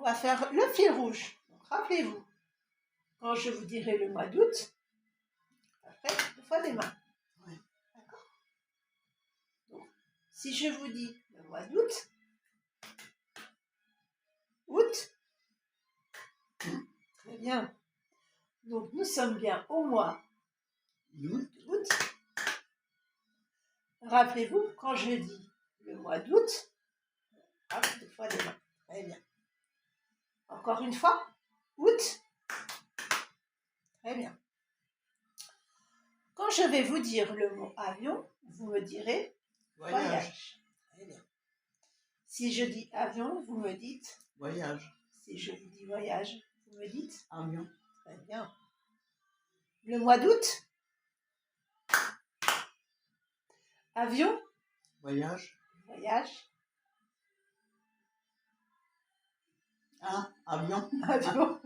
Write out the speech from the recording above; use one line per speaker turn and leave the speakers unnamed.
va faire le fil rouge. Rappelez-vous, quand je vous dirai le mois d'août, après, 2 fois des mains.
Ouais.
D'accord. Donc, si je vous dis le mois d'août, août, très bien. Donc, nous sommes bien au mois d'août. Rappelez-vous, quand je dis le mois d'août, 2 fois des mains. Très bien. Encore une fois, août. Très bien. Quand je vais vous dire le mot avion, vous me direz voyage. Très bien. Si je dis avion, vous me dites
voyage.
Si je vous dis voyage, vous me dites
avion.
Très bien. Le mois d'août, avion,
voyage.
Voyage.
Ah, avion.
Avion.